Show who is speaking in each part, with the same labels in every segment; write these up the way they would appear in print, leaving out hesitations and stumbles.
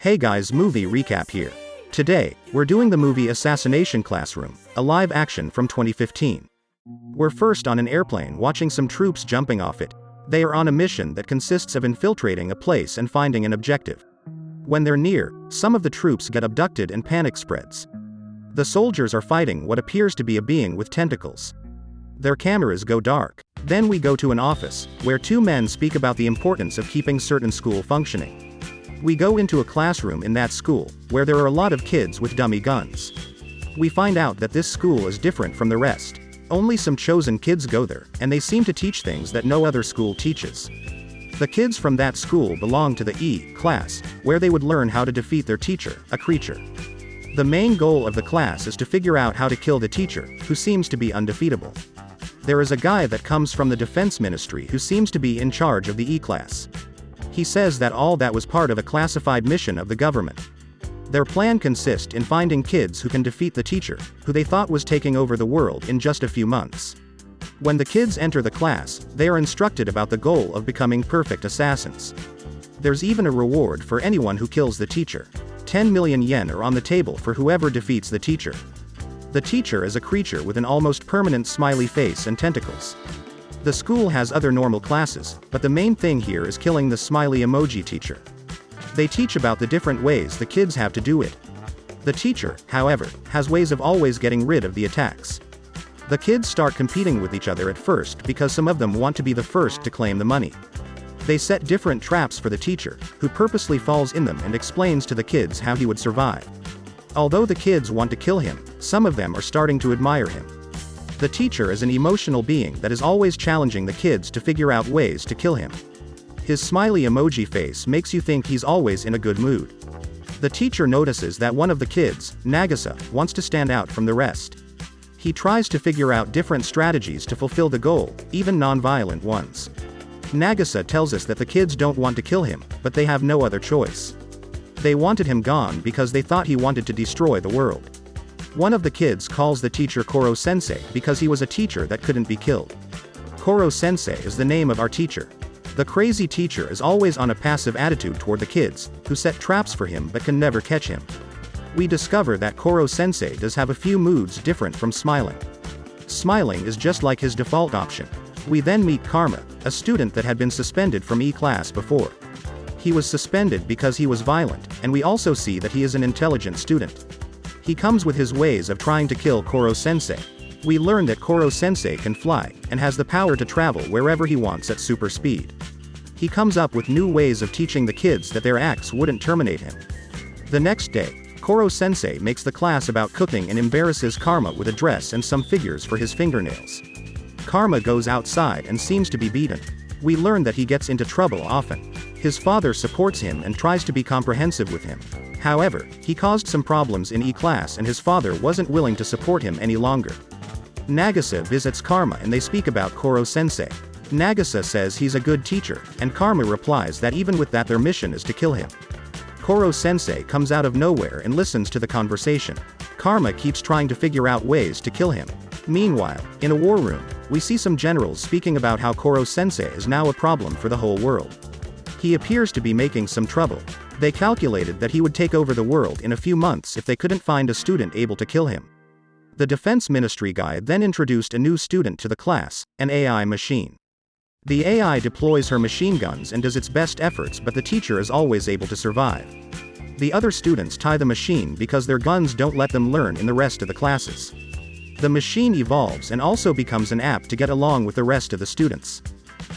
Speaker 1: Hey guys, movie recap here. Today, we're doing the movie Assassination Classroom, a live action from 2015. We're first on an airplane watching some troops jumping off it. They are on a mission that consists of infiltrating a place and finding an objective. When they're near, some of the troops get abducted and panic spreads. The soldiers are fighting what appears to be a being with tentacles. Their cameras go dark. Then we go to an office, where two men speak about the importance of keeping certain school functioning. We go into a classroom in that school, where there are a lot of kids with dummy guns. We find out that this school is different from the rest. Only some chosen kids go there, and they seem to teach things that no other school teaches. The kids from that school belong to the E class, where they would learn how to defeat their teacher, a creature. The main goal of the class is to figure out how to kill the teacher, who seems to be undefeatable. There is a guy that comes from the defense ministry who seems to be in charge of the E class. He says that all that was part of a classified mission of the government. Their plan consists in finding kids who can defeat the teacher, who they thought was taking over the world in just a few months. When the kids enter the class, they are instructed about the goal of becoming perfect assassins. There's even a reward for anyone who kills the teacher. 10 million yen are on the table for whoever defeats the teacher. The teacher is a creature with an almost permanent smiley face and tentacles. The school has other normal classes, but the main thing here is killing the smiley emoji teacher. They teach about the different ways the kids have to do it. The teacher, however, has ways of always getting rid of the attacks. The kids start competing with each other at first because some of them want to be the first to claim the money. They set different traps for the teacher, who purposely falls in them and explains to the kids how he would survive. Although the kids want to kill him, some of them are starting to admire him. The teacher is an emotional being that is always challenging the kids to figure out ways to kill him. His smiley emoji face makes you think he's always in a good mood. The teacher notices that one of the kids, Nagisa, wants to stand out from the rest. He tries to figure out different strategies to fulfill the goal, even non-violent ones. Nagisa tells us that the kids don't want to kill him, but they have no other choice. They wanted him gone because they thought he wanted to destroy the world. One of the kids calls the teacher Koro-sensei because he was a teacher that couldn't be killed. Koro-sensei is the name of our teacher. The crazy teacher is always on a passive attitude toward the kids, who set traps for him but can never catch him. We discover that Koro-sensei does have a few moods different from smiling. Smiling is just like his default option. We then meet Karma, a student that had been suspended from E-class before. He was suspended because he was violent, and we also see that he is an intelligent student. He comes with his ways of trying to kill Koro-sensei. We learn that Koro-sensei can fly, and has the power to travel wherever he wants at super speed. He comes up with new ways of teaching the kids that their acts wouldn't terminate him. The next day, Koro-sensei makes the class about cooking and embarrasses Karma with a dress and some figures for his fingernails. Karma goes outside and seems to be beaten. We learn that he gets into trouble often. His father supports him and tries to be comprehensive with him. However, he caused some problems in E-class and his father wasn't willing to support him any longer. Nagisa visits Karma and they speak about Koro-sensei. Nagisa says he's a good teacher, and Karma replies that even with that their mission is to kill him. Koro-sensei comes out of nowhere and listens to the conversation. Karma keeps trying to figure out ways to kill him. Meanwhile, in a war room, we see some generals speaking about how Koro-sensei is now a problem for the whole world. He appears to be making some trouble. They calculated that he would take over the world in a few months if they couldn't find a student able to kill him. The defense ministry guy then introduced a new student to the class, an AI machine. The AI deploys her machine guns and does its best efforts, but the teacher is always able to survive. The other students tie the machine because their guns don't let them learn in the rest of the classes. The machine evolves and also becomes an app to get along with the rest of the students.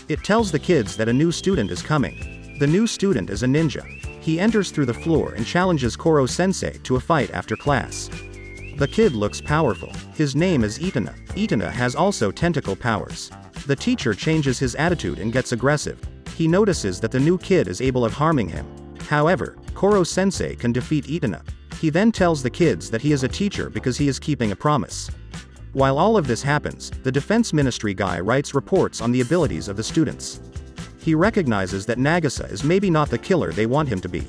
Speaker 1: It tells the kids that a new student is coming. The new student is a ninja. He enters through the floor and challenges Koro-sensei to a fight after class. The kid looks powerful. His name is Itana. Itana has also tentacle powers. The teacher changes his attitude and gets aggressive. He notices that the new kid is able of harming him. However, Koro-sensei can defeat Itana. He then tells the kids that he is a teacher because he is keeping a promise. While all of this happens, the defense ministry guy writes reports on the abilities of the students. He recognizes that Nagisa is maybe not the killer they want him to be.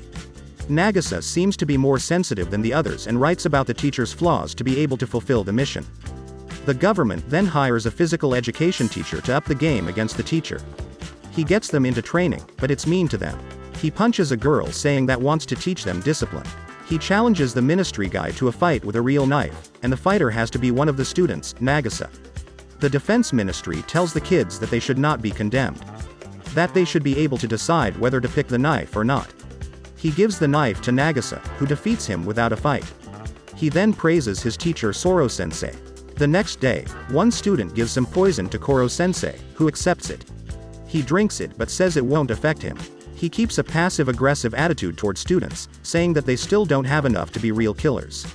Speaker 1: Nagisa seems to be more sensitive than the others and writes about the teacher's flaws to be able to fulfill the mission. The government then hires a physical education teacher to up the game against the teacher. He gets them into training, but it's mean to them. He punches a girl saying that wants to teach them discipline. He challenges the ministry guy to a fight with a real knife, and the fighter has to be one of the students, Nagisa. The defense ministry tells the kids that they should not be condemned. That they should be able to decide whether to pick the knife or not. He gives the knife to Nagisa, who defeats him without a fight. He then praises his teacher Soro-sensei. The next day, one student gives some poison to Koro-sensei, who accepts it. He drinks it but says it won't affect him. He keeps a passive-aggressive attitude toward students, saying that they still don't have enough to be real killers.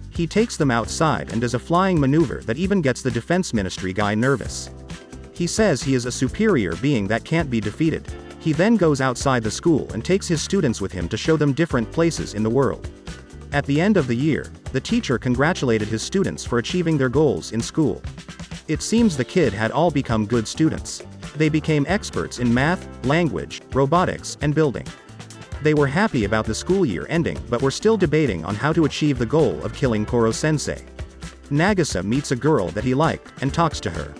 Speaker 1: He takes them outside and does a flying maneuver that even gets the defense ministry guy nervous. He says he is a superior being that can't be defeated. He then goes outside the school and takes his students with him to show them different places in the world. At the end of the year, the teacher congratulated his students for achieving their goals in school. It seems the kid had all become good students. They became experts in math, language, robotics, and building. They were happy about the school year ending but were still debating on how to achieve the goal of killing Koro-sensei. Nagisa meets a girl that he liked, and talks to her.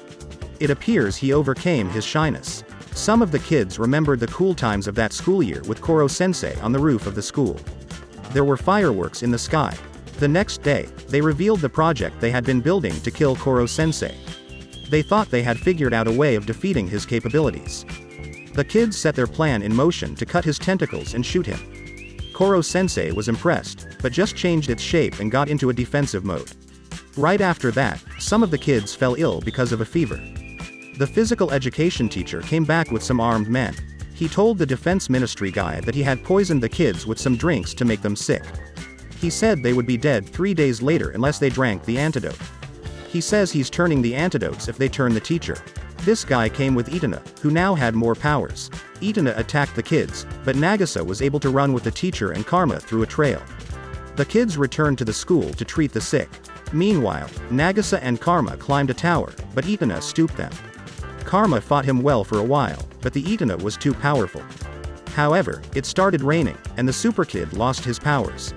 Speaker 1: It appears he overcame his shyness. Some of the kids remembered the cool times of that school year with Koro-sensei on the roof of the school. There were fireworks in the sky. The next day, they revealed the project they had been building to kill Koro-sensei. They thought they had figured out a way of defeating his capabilities. The kids set their plan in motion to cut his tentacles and shoot him. Koro-sensei was impressed, but just changed its shape and got into a defensive mode. Right after that, some of the kids fell ill because of a fever. The physical education teacher came back with some armed men. He told the defense ministry guy that he had poisoned the kids with some drinks to make them sick. He said they would be dead 3 days later unless they drank the antidote. He says he's turning the antidotes if they turn the teacher. This guy came with Itana, who now had more powers. Itana attacked the kids, but Nagisa was able to run with the teacher and Karma through a trail. The kids returned to the school to treat the sick. Meanwhile, Nagisa and Karma climbed a tower, but Itana stooped them. Karma fought him well for a while, but the Itana was too powerful. However, it started raining, and the super kid lost his powers.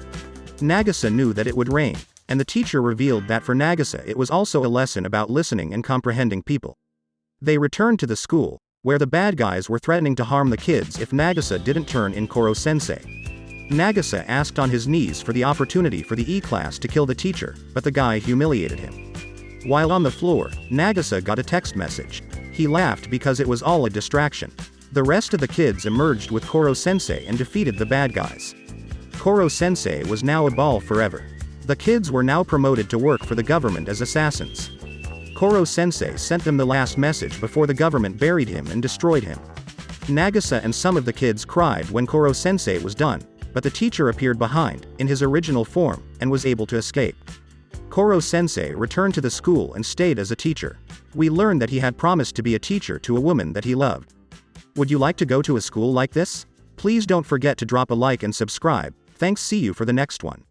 Speaker 1: Nagisa knew that it would rain, and the teacher revealed that for Nagisa it was also a lesson about listening and comprehending people. They returned to the school, where the bad guys were threatening to harm the kids if Nagisa didn't turn in Koro-sensei. Nagisa asked on his knees for the opportunity for the E-class to kill the teacher, but the guy humiliated him. While on the floor, Nagisa got a text message. He laughed because it was all a distraction. The rest of the kids emerged with Koro-sensei and defeated the bad guys. Koro-sensei was now a ball forever. The kids were now promoted to work for the government as assassins. Koro-sensei sent them the last message before the government buried him and destroyed him. Nagisa and some of the kids cried when Koro-sensei was done, but the teacher appeared behind, in his original form, and was able to escape. Koro-sensei returned to the school and stayed as a teacher. We learned that he had promised to be a teacher to a woman that he loved. Would you like to go to a school like this? Please don't forget to drop a like and subscribe. Thanks, see you for the next one.